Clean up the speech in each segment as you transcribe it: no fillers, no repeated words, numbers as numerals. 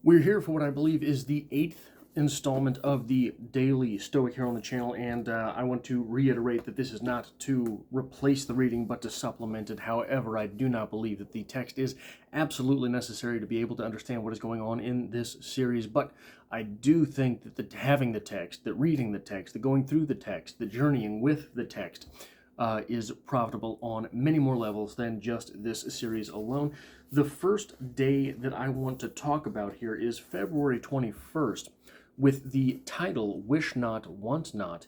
We're here for what I believe is the 8th installment of the Daily Stoic here on the channel, and I want to reiterate that this is not to replace the reading, but to supplement it. However, I do not believe that the text is absolutely necessary to be able to understand what is going on in this series, but I do think that having the text, that reading the text, that going through the text, that journeying with the text, is profitable on many more levels than just this series alone. The first day that I want to talk about here is February 21st, with the title Wish Not, Want Not.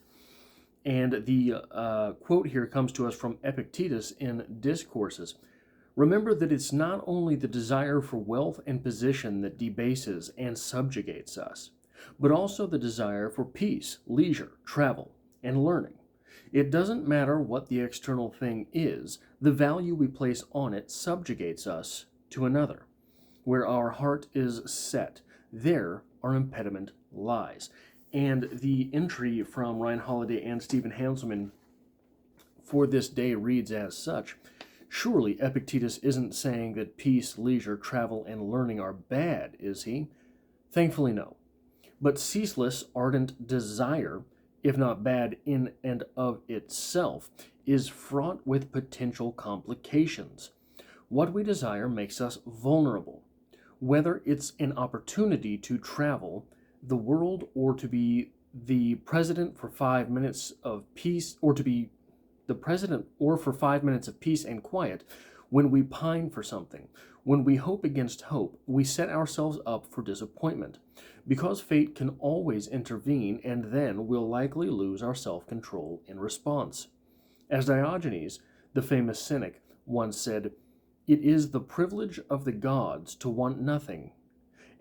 And the quote here comes to us from Epictetus in Discourses. Remember that it's not only the desire for wealth and position that debases and subjugates us, but also the desire for peace, leisure, travel, and learning. It doesn't matter what the external thing is, the value we place on it subjugates us to another. Where our heart is set, there our impediment lies. And the entry from Ryan Holiday and Stephen Hanselman for this day reads as such. Surely Epictetus isn't saying that peace, leisure, travel, and learning are bad, is he? Thankfully, no. But ceaseless, ardent desire, if not bad in and of itself, is fraught with potential complications. What we desire makes us vulnerable. Whether it's an opportunity to travel the world or to be the president for 5 minutes of peace, or to be the president or for 5 minutes of peace and quiet, when we pine for something, when we hope against hope, we set ourselves up for disappointment, because fate can always intervene, and then we'll likely lose our self-control in response. As Diogenes, the famous cynic, once said, "It is the privilege of the gods to want nothing,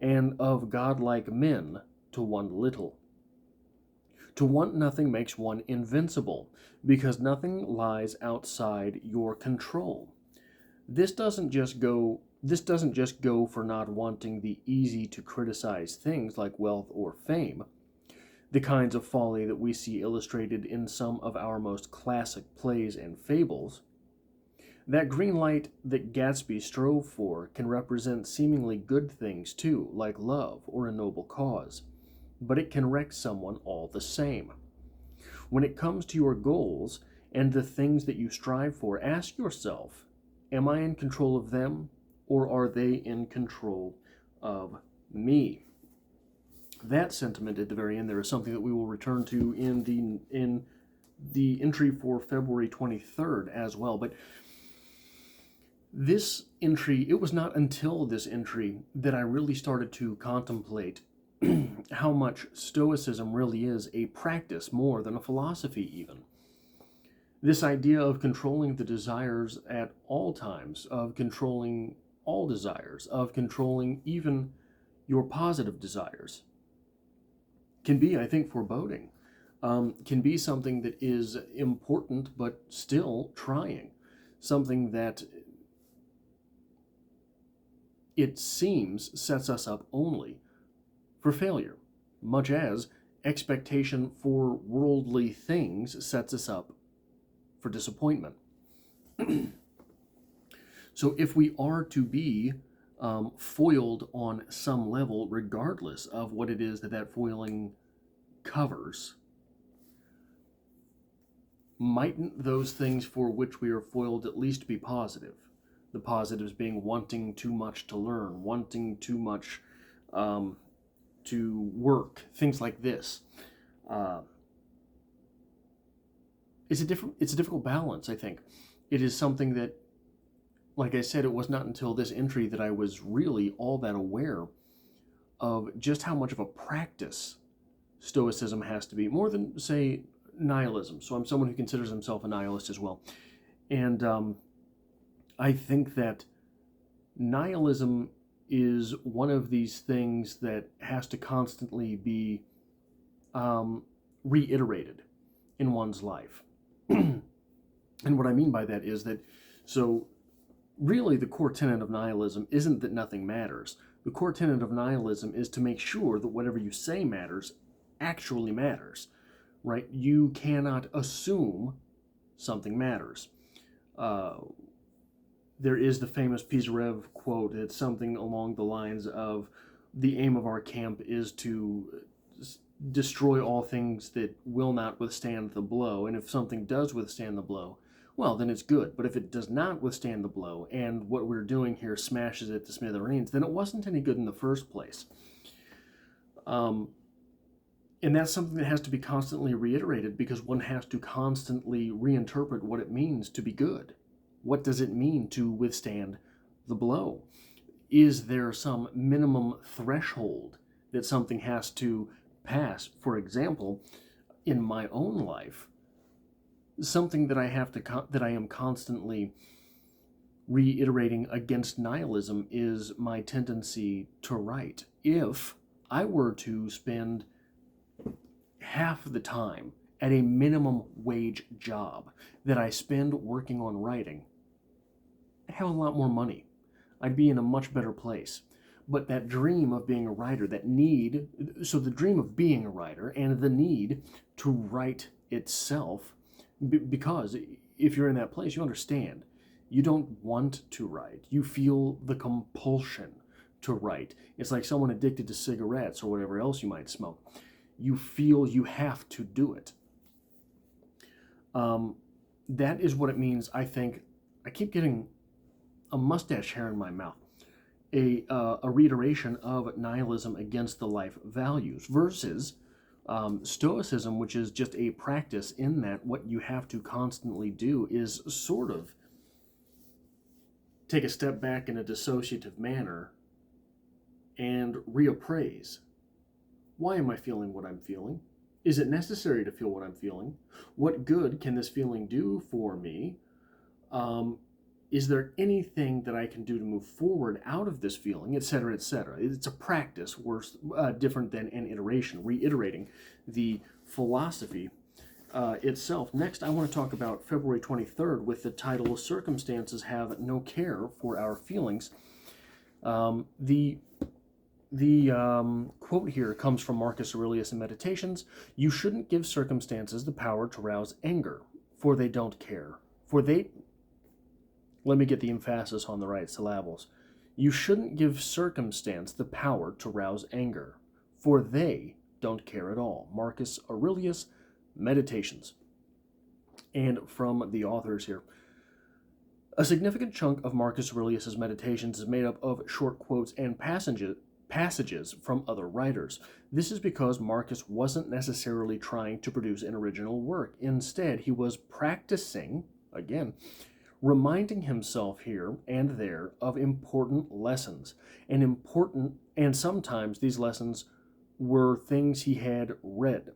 and of godlike men to want little." To want nothing makes one invincible, because nothing lies outside your control. This doesn't just go for not wanting the easy to criticize things like wealth or fame, the kinds of folly that we see illustrated in some of our most classic plays and fables. That green light that Gatsby strove for can represent seemingly good things too, like love or a noble cause, but it can wreck someone all the same. When it comes to your goals and the things that you strive for, ask yourself, am I in control of them, or are they in control of me? That sentiment at the very end there is something that we will return to in the entry for February 23rd as well. But this entry, it was not until this entry that I really started to contemplate how much Stoicism really is a practice more than a philosophy even. This idea of controlling the desires at all times, of controlling all desires, of controlling even your positive desires, can be, I think, foreboding, can be something that is important but still trying, something that it seems sets us up only for failure, much as expectation for worldly things sets us up for disappointment. So if we are to be foiled on some level, regardless of what it is that foiling covers, mightn't those things for which we are foiled at least be positive? The positives being wanting too much to learn, wanting too much to work, things like this. It's a difficult balance, I think. It is something that, like I said, it was not until this entry that I was really all that aware of just how much of a practice Stoicism has to be, more than, say, nihilism. So I'm someone who considers himself a nihilist as well. And I think that nihilism is one of these things that has to constantly be reiterated in one's life. And what I mean by that is that, so really the core tenet of nihilism isn't that nothing matters. The core tenet of nihilism is to make sure that whatever you say matters actually matters, right? You cannot assume something matters. There is the famous Pisarev quote. It's something along the lines of, the aim of our camp is to destroy all things that will not withstand the blow. And if something does withstand the blow, well, then it's good. But if it does not withstand the blow, and what we're doing here smashes it to smithereens, then it wasn't any good in the first place. And that's something that has to be constantly reiterated, because one has to constantly reinterpret what it means to be good. What does it mean to withstand the blow? Is there some minimum threshold that something has to pass? For example, in my own life, something that I am constantly reiterating against nihilism is my tendency to write. If I were to spend half of the time at a minimum wage job that I spend working on writing, I'd have a lot more money. I'd be in a much better place. But that dream of being a writer, so the dream of being a writer and the need to write itself, because if you're in that place, you understand. You don't want to write. You feel the compulsion to write. It's like someone addicted to cigarettes or whatever else you might smoke. You feel you have to do it. That is what it means, I think. I keep getting a mustache hair in my mouth. A reiteration of nihilism against the life values versus Stoicism, which is just a practice in that what you have to constantly do is sort of take a step back in a dissociative manner and reappraise. Why am I feeling what I'm feeling? Is it necessary to feel what I'm feeling? What good can this feeling do for me? Is there anything that I can do to move forward out of this feeling, etc., etc.? It's a practice, different than an iteration, reiterating the philosophy itself. Next, I want to talk about February 23rd with the title, Circumstances Have No Care for Our Feelings. The quote here comes from Marcus Aurelius in Meditations. You shouldn't give circumstances the power to rouse anger, for they don't care. Let me get the emphasis on the right syllables. You shouldn't give circumstance the power to rouse anger, for they don't care at all. Marcus Aurelius, Meditations. And from the authors here, a significant chunk of Marcus Aurelius's Meditations is made up of short quotes and passages from other writers. This is because Marcus wasn't necessarily trying to produce an original work. Instead, he was practicing, again, reminding himself here and there of important lessons. And sometimes these lessons were things he had read.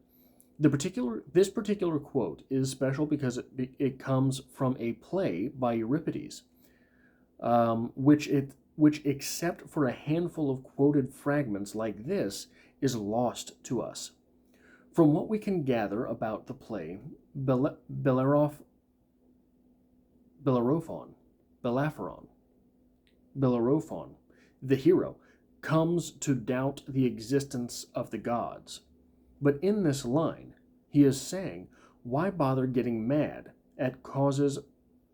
This particular quote is special because it comes from a play by Euripides, which except for a handful of quoted fragments like this, is lost to us. From what we can gather about the play, Bellerophon, the hero, comes to doubt the existence of the gods. But in this line, he is saying, why bother getting mad at causes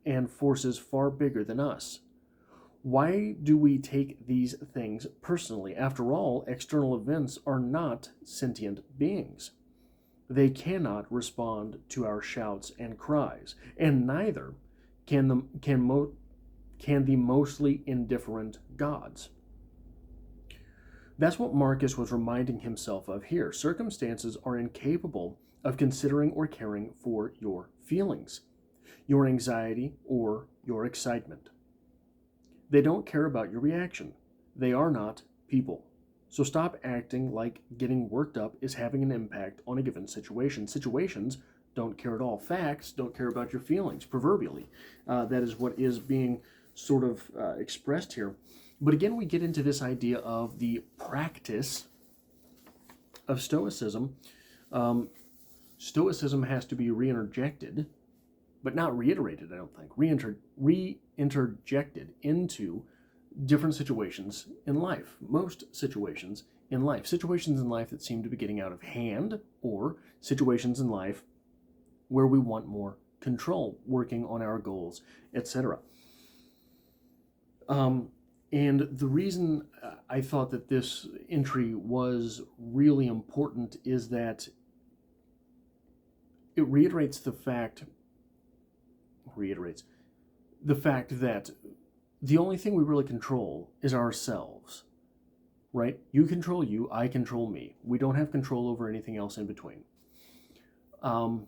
and forces far bigger than us? Why do we take these things personally? After all, external events are not sentient beings. They cannot respond to our shouts and cries, and neither can the mostly indifferent gods. That's what Marcus was reminding himself of here. Circumstances are incapable of considering or caring for your feelings, your anxiety, or your excitement. They don't care about your reaction. They are not people. So stop acting like getting worked up is having an impact on a given situation. Situations don't care at all. Facts don't care about your feelings, proverbially. That is what is being sort of expressed here. But again, we get into this idea of the practice of Stoicism. Stoicism has to be reinterjected, but not reiterated, I don't think. Reinterjected into different situations in life. Most situations in life. Situations in life that seem to be getting out of hand, or situations in life where we want more control, working on our goals, etc. And the reason I thought that this entry was really important is that it reiterates the fact that the only thing we really control is ourselves, right? You control you, I control me. We don't have control over anything else in between. And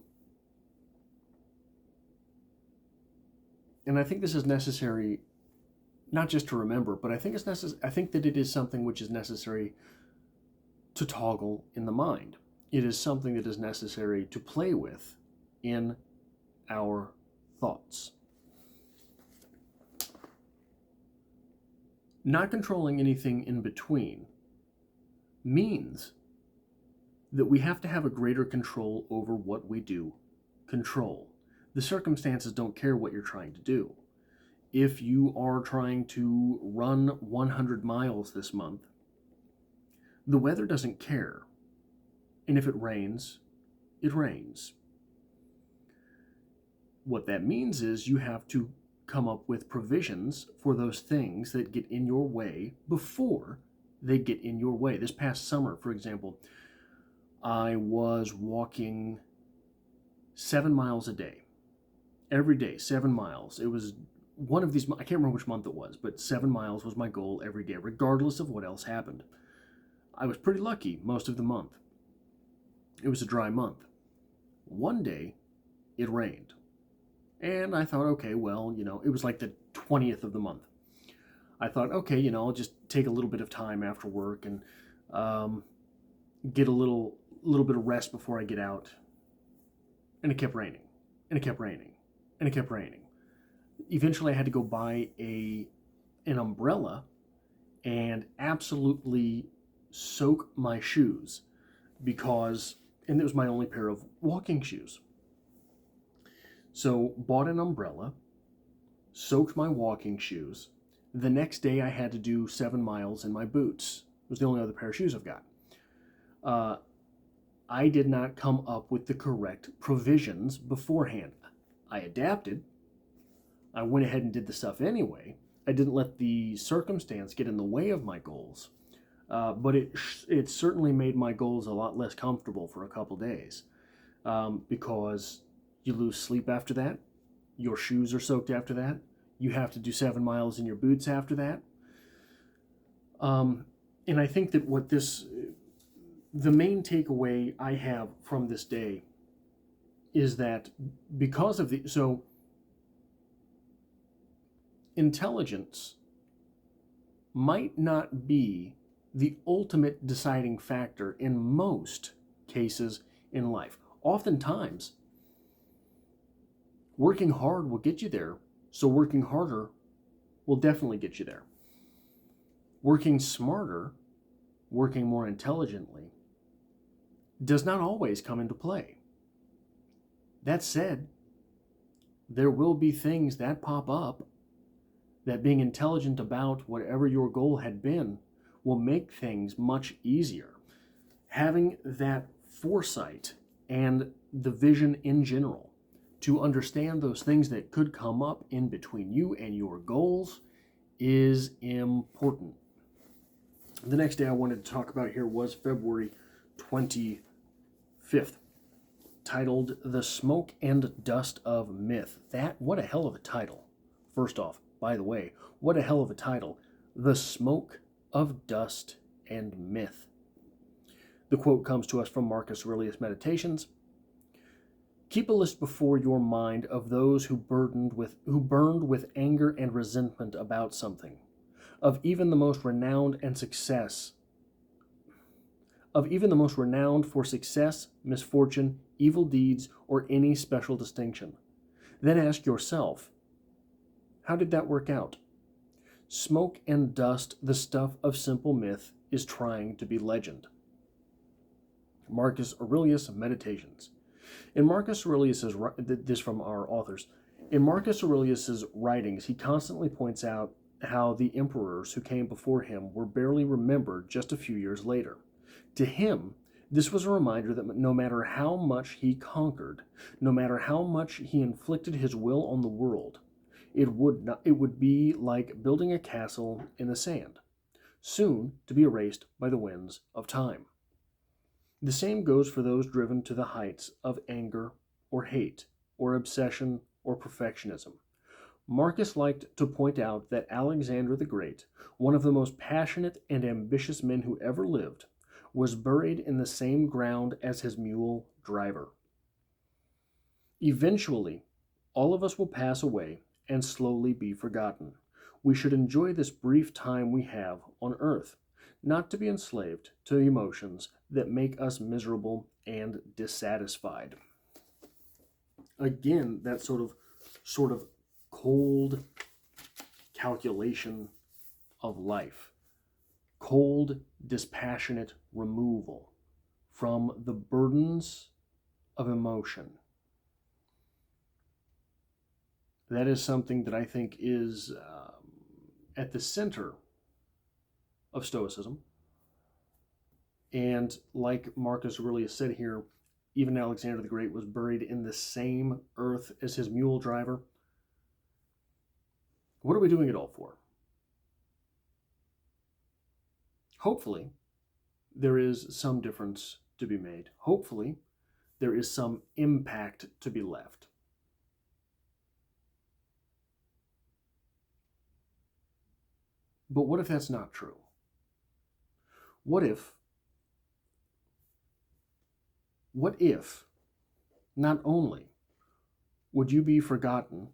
I think this is necessary, not just to remember, but I think I think that it is something which is necessary to toggle in the mind. It is something that is necessary to play with in our thoughts. Not controlling anything in between means that we have to have a greater control over what we do control. The circumstances don't care what you're trying to do. If you are trying to run 100 miles this month, the weather doesn't care. And if it rains, it rains. What that means is you have to come up with provisions for those things that get in your way before they get in your way. This past summer, for example, I was walking 7 miles a day. Every day, 7 miles. It was one of these, I can't remember which month it was, but 7 miles was my goal every day, regardless of what else happened. I was pretty lucky most of the month. It was a dry month. One day, it rained. And I thought, okay, well, it was like the 20th of the month. I thought, okay, I'll just take a little bit of time after work and get a little bit of rest before I get out. And it kept raining, and it kept raining, and it kept raining. Eventually, I had to go buy an umbrella and absolutely soak my shoes and it was my only pair of walking shoes. So bought an umbrella, soaked my walking shoes. The next day I had to do 7 miles in my boots. It was the only other pair of shoes I've got. I did not come up with the correct provisions beforehand. I adapted. I went ahead and did the stuff anyway. I didn't let the circumstance get in the way of my goals. But it certainly made my goals a lot less comfortable for a couple days. Because you lose sleep after that. Your shoes are soaked after that. You have to do 7 miles in your boots after that. And I think that the main takeaway I have from this day is that because of intelligence might not be the ultimate deciding factor in most cases in life. Oftentimes, working hard will get you there, so working harder will definitely get you there. Working smarter, working more intelligently, does not always come into play. That said, there will be things that pop up that being intelligent about whatever your goal had been will make things much easier. Having that foresight and the vision in general to understand those things that could come up in between you and your goals is important. The next day I wanted to talk about here was February 25th, titled The Smoke and Dust of Myth. What a hell of a title. First off, by the way, what a hell of a title. The Smoke of Dust and Myth. The quote comes to us from Marcus Aurelius' Meditations. Keep a list before your mind of those who burned with anger and resentment about something, of even the most renowned for success, misfortune, evil deeds, or any special distinction. Then ask yourself, how did that work out? Smoke and dust, the stuff of simple myth, is trying to be legend. Marcus Aurelius' Meditations. In Marcus Aurelius's, this from our authors, in Marcus Aurelius's writings, he constantly points out how the emperors who came before him were barely remembered just a few years later. To him, this was a reminder that no matter how much he conquered, no matter how much he inflicted his will on the world, It would be like building a castle in the sand, soon to be erased by the winds of time. The same goes for those driven to the heights of anger or hate or obsession or perfectionism. Marcus liked to point out that Alexander the Great, one of the most passionate and ambitious men who ever lived, was buried in the same ground as his mule driver. Eventually, all of us will pass away and slowly be forgotten. We should enjoy this brief time we have on earth, not to be enslaved to emotions that make us miserable and dissatisfied. Again, that sort of cold calculation of life, cold, dispassionate removal from the burdens of emotion. That is something that I think is at the center of Stoicism. And like Marcus Aurelius said here, even Alexander the Great was buried in the same earth as his mule driver. What are we doing it all for? Hopefully, there is some difference to be made. Hopefully, there is some impact to be left. But what if that's not true? What if not only would you be forgotten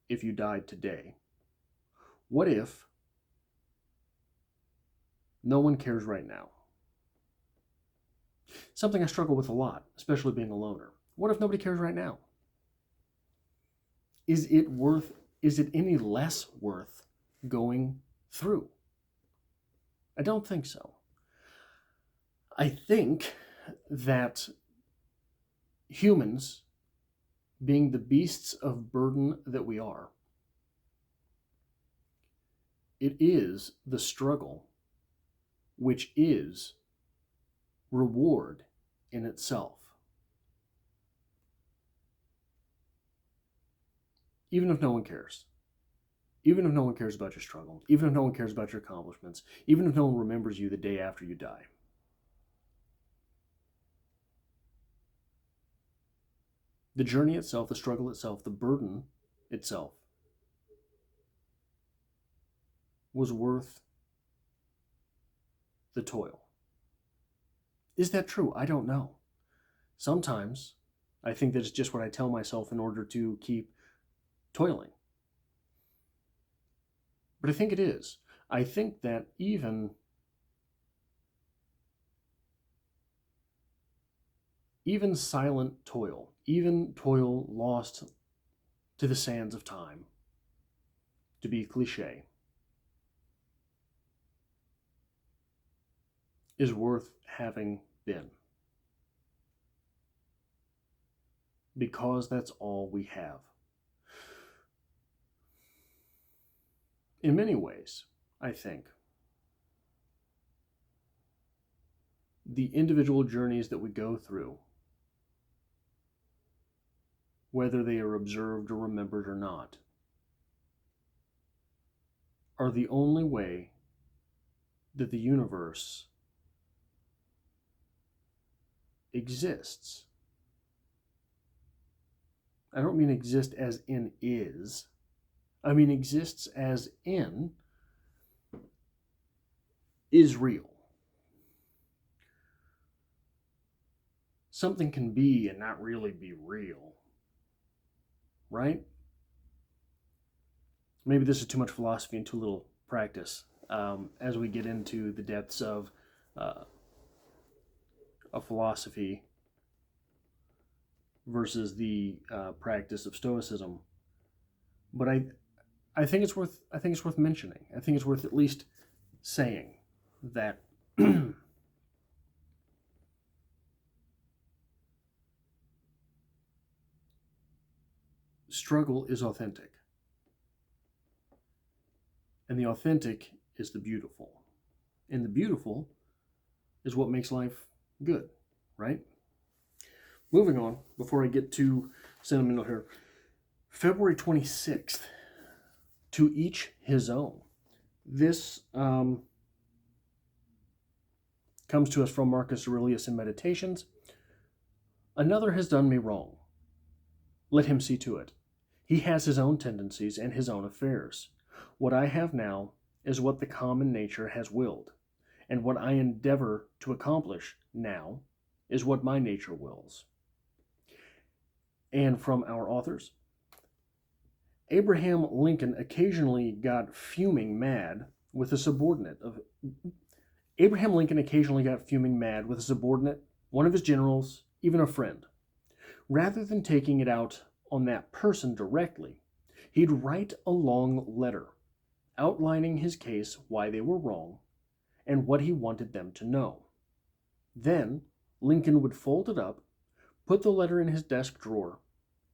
if you died today, what if no one cares right now? Something I struggle with a lot, especially being a loner. What if nobody cares right now? Is it any less worth going through? I don't think so. I think that humans, being the beasts of burden that we are, it is the struggle which is reward in itself. Even if no one cares. Even if no one cares about your struggle. Even if no one cares about your accomplishments. Even if no one remembers you the day after you die. The journey itself, the struggle itself, the burden itself was worth the toil. Is that true? I don't know. Sometimes I think that it's just what I tell myself in order to keep toiling. But I think it is. I think that even silent toil, even toil lost to the sands of time, to be cliche, is worth having been. Because that's all we have. In many ways, I think, the individual journeys that we go through, whether they are observed or remembered or not, are the only way that the universe exists. I don't mean exist as in is. I mean exists as in is real. Something can be and not really be real. Right? Maybe this is too much philosophy and too little practice as we get into the depths of a philosophy versus the practice of Stoicism. But I think it's worth mentioning. I think it's worth at least saying that struggle is authentic. And the authentic is the beautiful. And the beautiful is what makes life good, right? Moving on, before I get too sentimental here. February 26th, To each his own. This comes to us from Marcus Aurelius in Meditations. Another has done me wrong. Let him see to it. He has his own tendencies and his own affairs. What I have now is what the common nature has willed, and what I endeavor to accomplish now is what my nature wills. And from our authors, Abraham Lincoln occasionally got fuming mad with a subordinate, one of his generals, even a friend. Rather than taking it out on that person directly, he'd write a long letter outlining his case, why they were wrong, and what he wanted them to know. Then Lincoln would fold it up, put the letter in his desk drawer,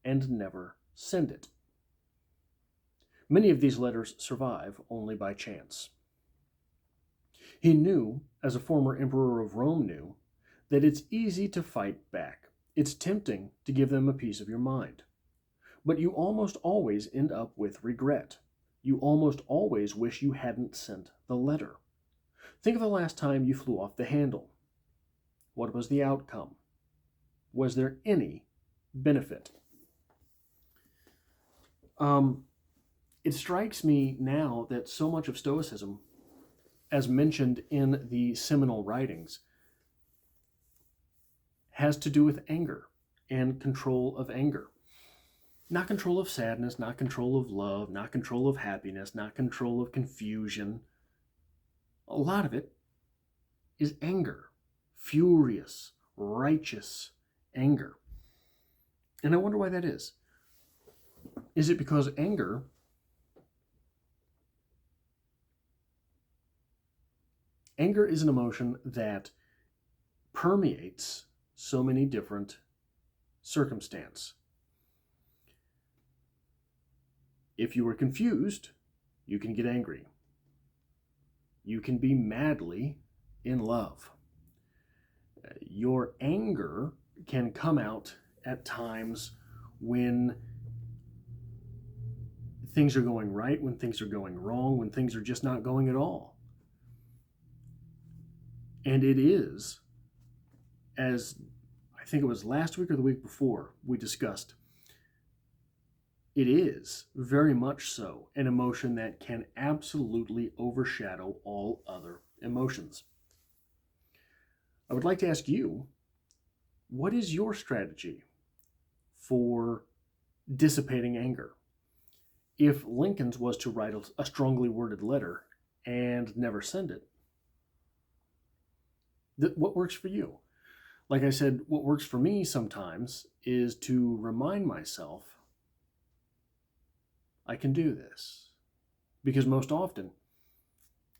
and never send it. Many of these letters survive only by chance. He knew, as a former emperor of Rome knew, that it's easy to fight back. It's tempting to give them a piece of your mind. But you almost always end up with regret. You almost always wish you hadn't sent the letter. Think of the last time you flew off the handle. What was the outcome? Was there any benefit? It strikes me now that so much of Stoicism, as mentioned in the seminal writings, has to do with anger and control of anger. Not control of sadness, not control of love, not control of happiness, not control of confusion. A lot of it is anger, furious, righteous anger. And I wonder why that is. Is it because anger is an emotion that permeates so many different circumstances? If you are confused, you can get angry. You can be madly in love. Your anger can come out at times when things are going right, when things are going wrong, when things are just not going at all. And it is, as I think it was last week or the week before we discussed, it is very much so an emotion that can absolutely overshadow all other emotions. I would like to ask you, what is your strategy for dissipating anger? If Lincoln's was to write a strongly worded letter and never send it, what works for you? Like I said, what works for me sometimes is to remind myself I can do this. Because most often,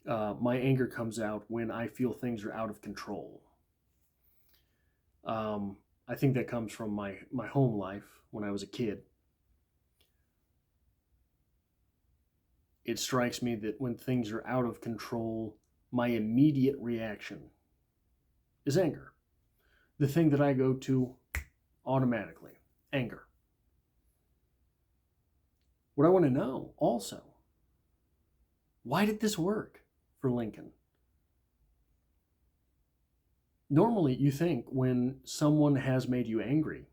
my anger comes out when I feel things are out of control. I think that comes from my home life when I was a kid. It strikes me that when things are out of control, my immediate reaction is anger. The thing that I go to automatically, anger. What I want to know also, why did this work for Lincoln? Normally, you think when someone has made you angry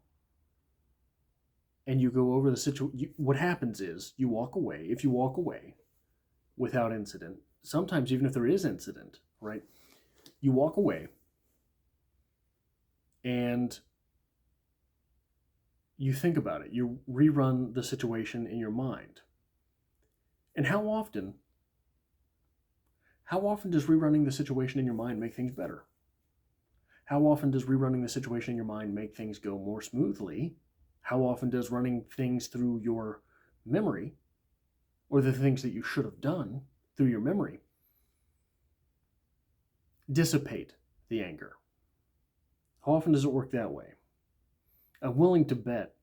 and you go over the situation, what happens is you walk away. If you walk away without incident, sometimes even if there is incident, right, you walk away and you think about it. You rerun the situation in your mind. And how often does rerunning the situation in your mind make things better? How often does rerunning the situation in your mind make things go more smoothly? How often does running things through your memory, or the things that you should have done through your memory, dissipate the anger? How often does it work that way? I'm willing to bet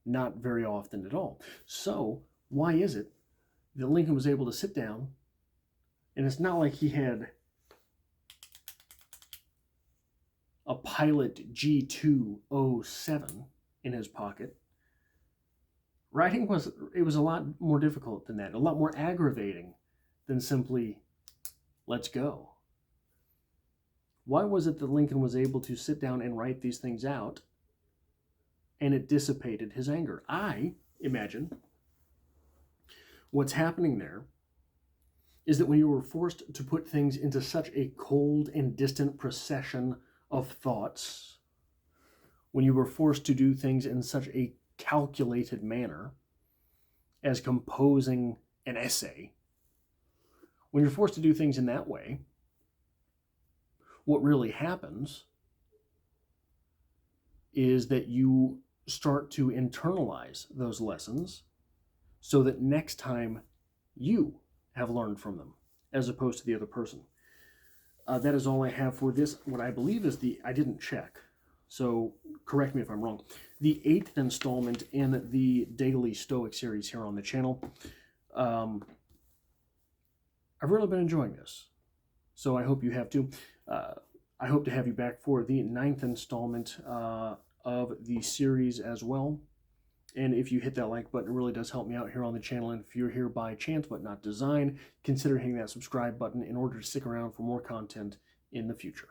not very often at all. So why is it that Lincoln was able to sit down, and it's not like he had a Pilot G207 in his pocket, writing was a lot more difficult than that, a lot more aggravating than simply, let's go. Why was it that Lincoln was able to sit down and write these things out and it dissipated his anger? I imagine what's happening there is that when you were forced to put things into such a cold and distant procession of thoughts, when you were forced to do things in such a calculated manner as composing an essay, when you're forced to do things in that way, what really happens is that you start to internalize those lessons so that next time you have learned from them as opposed to the other person. That is all I have for this, what I believe is I didn't check, so correct me if I'm wrong, the 8th installment in the Daily Stoic series here on the channel. I've really been enjoying this, so I hope you have too. I hope to have you back for the 9th installment of the series as well. And if you hit that like button, it really does help me out here on the channel. And if you're here by chance but not design, consider hitting that subscribe button in order to stick around for more content in the future.